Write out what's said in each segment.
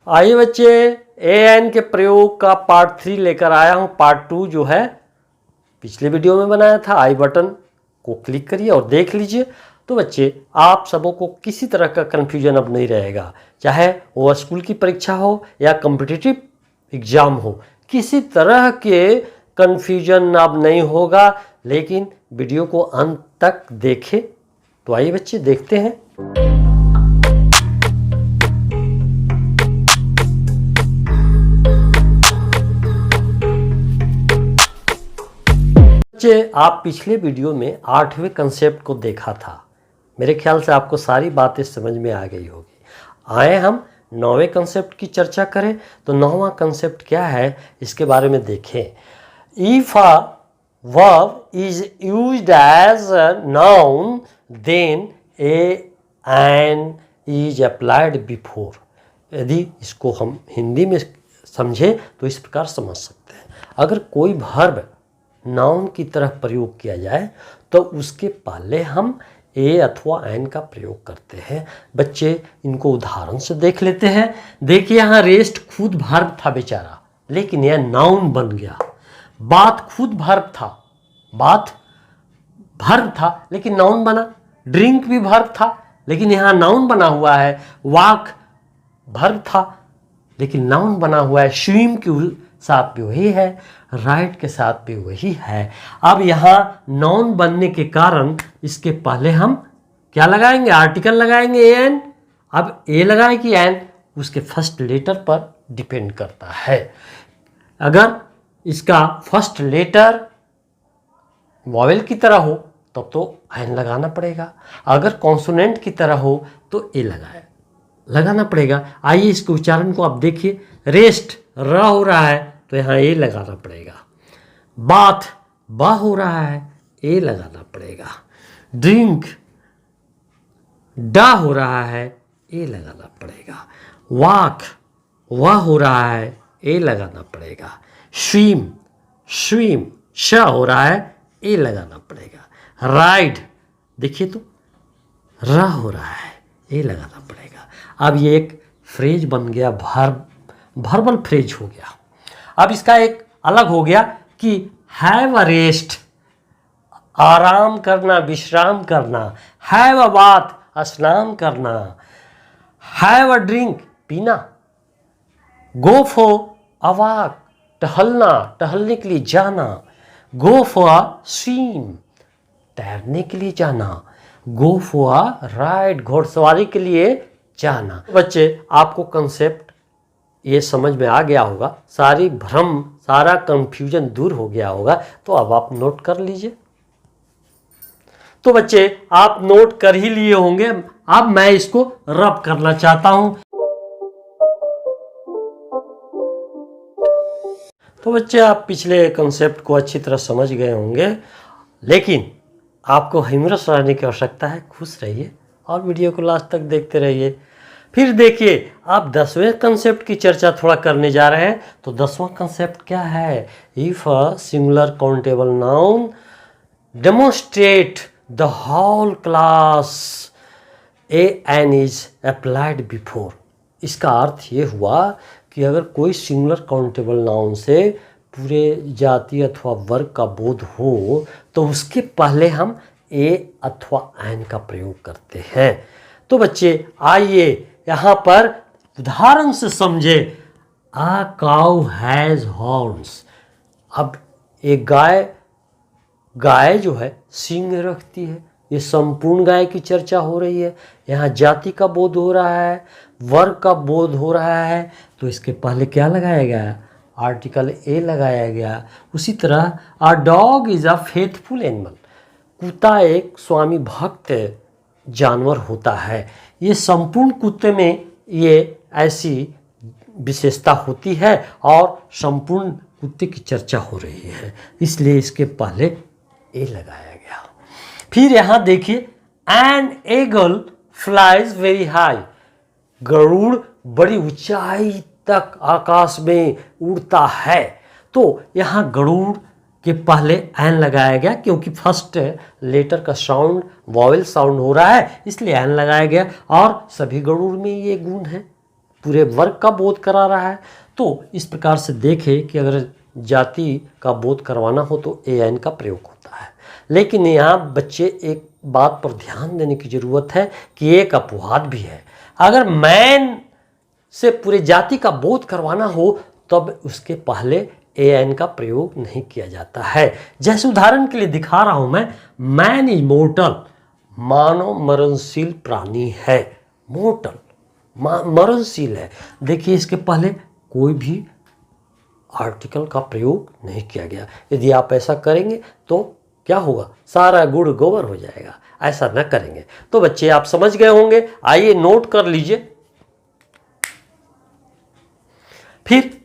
आइए बच्चे, A N के प्रयोग का पार्ट 3 लेकर आया हूं। पार्ट 2 जो है पिछले वीडियो में बनाया था। आई बटन को क्लिक करिए और देख लीजिए। तो बच्चे, आप सबों को किसी तरह का कन्फ्यूजन अब नहीं रहेगा, चाहे वो स्कूल की परीक्षा हो या कॉम्पिटिटिव एग्जाम हो, किसी तरह के कन्फ्यूजन अब नहीं होगा। लेकिन वीडियो को अंत तक देखें। तो आइए बच्चे, देखते हैं। बच्चे, आप पिछले वीडियो में 8वें कंसेप्ट को देखा था। मेरे ख्याल से आपको सारी बातें समझ में आ गई होगी। आए हम 9वें कंसेप्ट की चर्चा करें। तो 9वां कंसेप्ट क्या है, इसके बारे में देखें। If a verb is used as a noun then an is applied before. यदि इसको हम हिंदी में समझें तो इस प्रकार समझ सकते हैं। अगर कोई वर्ब नाउन की तरह प्रयोग किया जाए तो उसके पहले हम ए अथवा एन का प्रयोग करते हैं। बच्चे, इनको उदाहरण से देख लेते हैं। देखिए, यहाँ रेस्ट खुद वर्ब था बेचारा, लेकिन यह नाउन बन गया। बात खुद वर्ब था, बात वर्ब था लेकिन नाउन बना। ड्रिंक भी वर्ब था लेकिन यहाँ नाउन बना हुआ है। वॉक वर्ब था लेकिन नाउन बना हुआ है। स्विम के साथ भी वही है, राइट के साथ भी वही है। अब यहाँ नाउन बनने के कारण इसके पहले हम क्या लगाएंगे, आर्टिकल लगाएंगे एन। अब ए लगाए कि एन, उसके फर्स्ट लेटर पर डिपेंड करता है। अगर इसका फर्स्ट लेटर वॉवेल की तरह हो तब तो एन लगाना पड़ेगा। अगर कॉन्सोनेंट की तरह हो तो ए लगाना पड़ेगा। आइए इसके उच्चारण को आप देखिए। रेस्ट र हो रहा है तो यहाँ ए लगाना पड़ेगा। बाथ बा हो रहा है, ए लगाना पड़ेगा। ड्रिंक डा हो रहा है, ए लगाना पड़ेगा। वॉक वाह हो रहा है, ए लगाना पड़ेगा। स्विम श हो रहा है, ए लगाना पड़ेगा। राइड देखिए तो र हो रहा है, ए लगाना पड़ेगा। अब ये एक फ्रेज बन गया, वर्बल फ्रेज हो गया। अब इसका एक अलग हो गया कि हैव अ रेस्ट, आराम करना, विश्राम करना। हैव अ बाथ, स्नान करना। हैव अ ड्रिंक, पीना। गो फॉर अ वॉक, टहलना, टहलने के लिए जाना। गो फॉर अ स्विम, तैरने के लिए जाना। गो फॉर अ राइड, घोड़सवारी के लिए जाना। बच्चे, आपको कंसेप्ट ये समझ में आ गया होगा, सारी भ्रम, सारा कंफ्यूजन दूर हो गया होगा। तो अब आप नोट कर लीजिए। तो बच्चे, आप नोट कर ही लिए होंगे। अब मैं इसको रब करना चाहता हूं। तो बच्चे, आप पिछले कंसेप्ट को अच्छी तरह समझ गए होंगे, लेकिन आपको हिम्मत रहने की आवश्यकता है। खुश रहिए और वीडियो को लास्ट तक देखते रहिए। फिर देखिए, आप 10वें कंसेप्ट की चर्चा थोड़ा करने जा रहे हैं। तो 10वां कंसेप्ट क्या है? If a singular countable noun demonstrate the whole class a an is applied before. इसका अर्थ ये हुआ कि अगर कोई सिंगुलर काउंटेबल नाउन से पूरे जाति अथवा वर्ग का बोध हो तो उसके पहले हम ए अथवा एन का प्रयोग करते हैं। तो बच्चे, आइए यहाँ पर उदाहरण से समझे। आ काउ हैज हॉर्न्स। अब एक गाय जो है सींग रखती है। ये संपूर्ण गाय की चर्चा हो रही है। यहाँ जाति का बोध हो रहा है, वर्ग का बोध हो रहा है। तो इसके पहले क्या लगाया गया? आर्टिकल ए लगाया गया। उसी तरह a dog is a faithful animal. कुत्ता एक स्वामी भक्त जानवर होता है। ये संपूर्ण कुत्ते में ये ऐसी विशेषता होती है और संपूर्ण कुत्ते की चर्चा हो रही है, इसलिए इसके पहले ए लगाया गया। फिर यहाँ देखिए, an eagle flies very high. गरुड़ बड़ी ऊंचाई तक आकाश में उड़ता है। तो यहाँ गरुड़ के पहले एन लगाया गया, क्योंकि फर्स्ट लेटर का साउंड वॉवेल साउंड हो रहा है, इसलिए एन लगाया गया। और सभी गरुड़ में ये गुण है। पूरे वर्ग का बोध करा रहा है। तो इस प्रकार से देखें कि अगर जाति का बोध करवाना हो तो एन का प्रयोग होता है। लेकिन यहाँ बच्चे एक बात पर ध्यान देने की ज़रूरत है कि एक अपवाद भी है। अगर मैन से पूरे जाति का बोध करवाना हो तब उसके पहले एन का प्रयोग नहीं किया जाता है। जैसे उदाहरण के लिए दिखा रहा हूं मैं, मैन इज मोर्टल, मानव मरणशील प्राणी है। मोर्टल मरणशील है। देखिए इसके पहले कोई भी आर्टिकल का प्रयोग नहीं किया गया। यदि आप ऐसा करेंगे तो क्या होगा, सारा गुड़ गोबर हो जाएगा। ऐसा न करेंगे। तो बच्चे आप समझ गए होंगे। आइए नोट कर लीजिए। फिर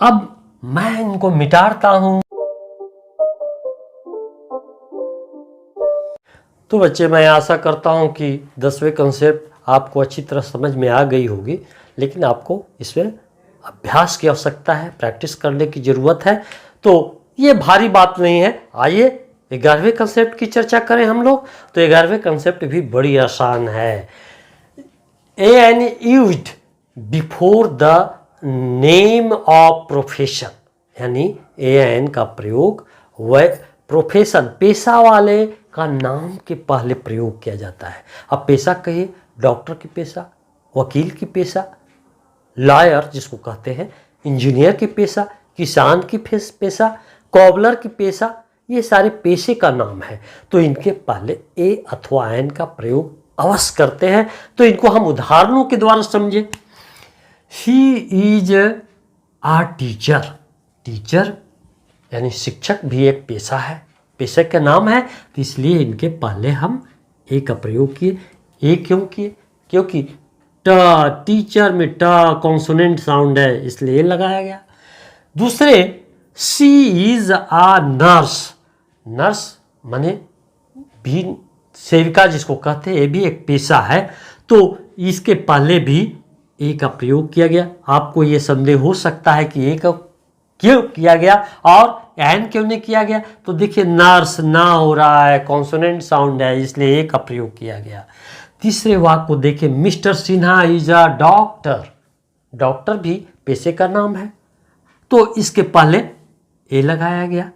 अब मैं इनको मिटाता हूं। तो बच्चे मैं आशा करता हूं कि 10वें कंसेप्ट आपको अच्छी तरह समझ में आ गई होगी, लेकिन आपको इसमें अभ्यास की आवश्यकता है, प्रैक्टिस करने की ज़रूरत है। तो ये भारी बात नहीं है। आइए 11वें कंसेप्ट की चर्चा करें हम लोग। तो 11वें कंसेप्ट भी बड़ी आसान है। An used before the name of profession, यानी एन का प्रयोग वह प्रोफेशन पेशा वाले का नाम के पहले प्रयोग किया जाता है। अब पेशा कहिए, डॉक्टर की पेशा, वकील की पेशा, लॉयर जिसको कहते हैं, इंजीनियर की पेशा, किसान की पेशा, कॉबलर की पेशा, ये सारे पेशे का नाम है। तो इनके पहले ए अथवा एन का प्रयोग अवश्य करते हैं। तो इनको हम उदाहरणों के द्वारा समझे। He is a teacher, teacher यानी शिक्षक भी एक पेशा है, पेशे का नाम है। तो इसलिए इनके पहले हम ए का प्रयोग किए। ए क्यों किए? क्योंकि ट टीचर में ट कॉन्सोनेंट साउंड है, इसलिए लगाया गया। दूसरे सी इज आ नर्स, नर्स माने भी सेविका जिसको कहते हैं, ये भी एक पेशा है। तो इसके पहले भी ए का प्रयोग किया गया। आपको ये संदेह हो सकता है कि ए का क्यों किया गया और एन क्यों नहीं किया गया। तो देखिए नर्स ना हो रहा है, कॉन्सोनेंट साउंड है, इसलिए ए का प्रयोग किया गया। तीसरे वाक्य को देखिए, mister Sinha is a doctor, doctor भी पेशे का नाम है। तो इसके पहले ए लगाया गया।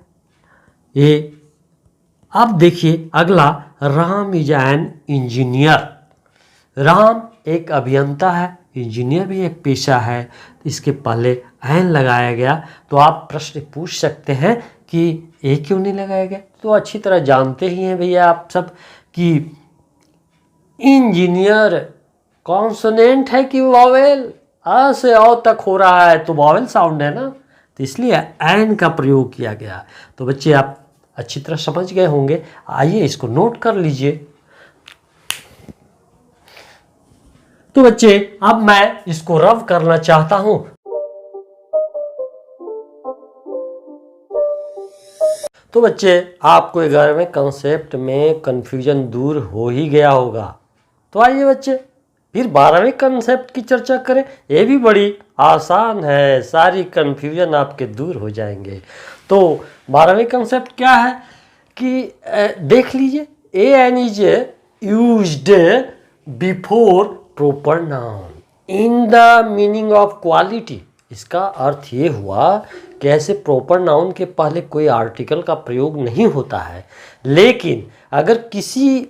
ए अब देखिए अगला, Ram is an engineer, Ram एक अभियंता है, इंजीनियर भी एक पेशा है। इसके पहले एन लगाया गया। तो आप प्रश्न पूछ सकते हैं कि ए क्यों नहीं लगाया गया। तो अच्छी तरह जानते ही हैं भैया आप सब कि इंजीनियर कॉन्सोनेंट है कि वॉवेल, आ से औ तक हो रहा है तो वॉवेल साउंड है ना, तो इसलिए एन का प्रयोग किया गया। तो बच्चे आप अच्छी तरह समझ गए होंगे। आइए इसको नोट कर लीजिए। तो बच्चे अब मैं इसको रव करना चाहता हूं। तो बच्चे आपको 11वें कंसेप्ट में कंफ्यूजन दूर हो ही गया होगा। तो आइए बच्चे फिर 12वें कंसेप्ट की चर्चा करें। ये भी बड़ी आसान है, सारी कंफ्यूजन आपके दूर हो जाएंगे। तो 12वें कंसेप्ट क्या है कि देख लीजिए, a an is used before proper noun in the meaning of quality. इसका अर्थ ये हुआ कि ऐसे प्रॉपर नाउन के पहले कोई आर्टिकल का प्रयोग नहीं होता है, लेकिन अगर किसी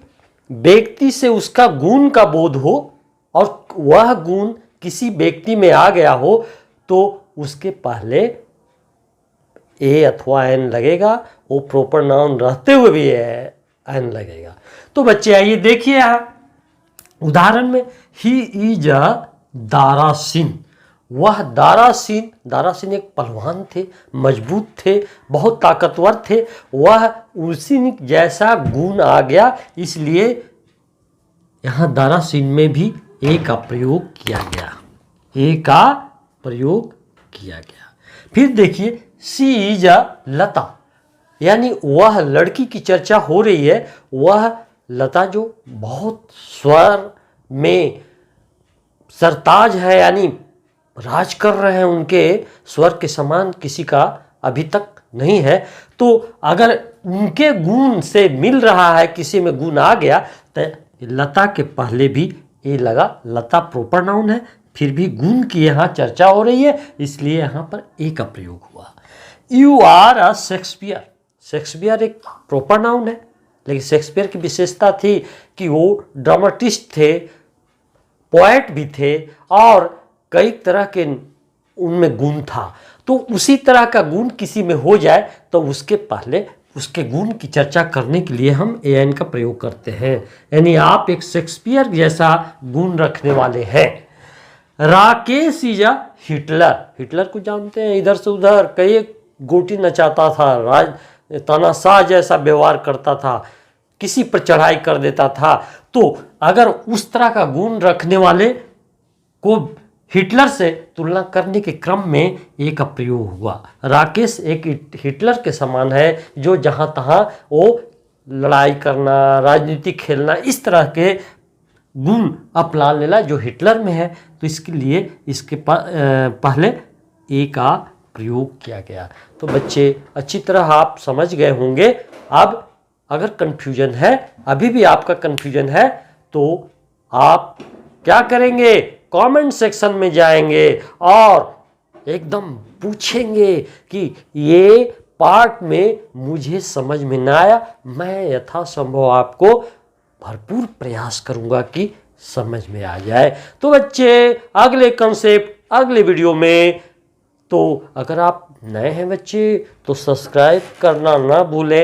व्यक्ति से उसका गुण का बोध हो और वह गुण किसी व्यक्ति में आ गया हो तो उसके पहले ए अथवा एन लगेगा। वो प्रॉपर नाउन रहते हुए भी एन लगेगा। तो बच्चे आइए देखिए यहाँ उदाहरण में, ही इज अ दारासिन, वह दारासिन, दारासिन एक पहलवान थे, मजबूत थे, बहुत ताकतवर थे। वह उसी जैसा गुण आ गया, इसलिए यहाँ दारासिन में भी ए का प्रयोग किया गया, ए का प्रयोग किया गया। फिर देखिए, सी इज अ लता, यानी वह लड़की की चर्चा हो रही है। वह लता जो बहुत स्वर में सरताज है, यानी राज कर रहे हैं, उनके स्वर के समान किसी का अभी तक नहीं है। तो अगर उनके गुण से मिल रहा है, किसी में गुण आ गया, तो लता के पहले भी ए लगा। लता प्रॉपर नाउन है, फिर भी गुण की यहाँ चर्चा हो रही है, इसलिए यहाँ पर ए का प्रयोग हुआ। You are a Shakespeare. Shakespeare एक प्रॉपर नाउन है, लेकिन शेक्सपियर की विशेषता थी कि वो ड्रामाटिस्ट थे, पोएट भी थे और कई तरह के उनमें गुण था। तो उसी तरह का गुण किसी में हो जाए तो उसके पहले उसके गुण की चर्चा करने के लिए हम एन का प्रयोग करते हैं। यानी आप एक शेक्सपियर जैसा गुण रखने वाले हैं। Rakesh is a Hitler. Hitler को जानते हैं, इधर से उधर कई गोटी नचाता था, तानाशाह जैसा व्यवहार करता था, किसी पर चढ़ाई कर देता था। तो अगर उस तरह का गुण रखने वाले को हिटलर से तुलना करने के क्रम में ए का प्रयोग हुआ। राकेश एक हिटलर के समान है, जो जहां तहां वो लड़ाई करना, राजनीति खेलना, इस तरह के गुण अपना लेना जो हिटलर में है। तो इसके लिए इसके पहले ए का प्रयोग किया गया। तो बच्चे अच्छी तरह आप समझ गए होंगे। अब अगर कन्फ्यूजन है, अभी भी आपका कन्फ्यूजन है, तो आप क्या करेंगे, कमेंट सेक्शन में जाएंगे और एकदम पूछेंगे कि ये पार्ट में मुझे समझ में ना आया। मैं यथासंभव आपको भरपूर प्रयास करूंगा कि समझ में आ जाए। तो बच्चे अगले कंसेप्ट अगले वीडियो में। तो अगर आप नए हैं बच्चे तो सब्सक्राइब करना ना भूलें।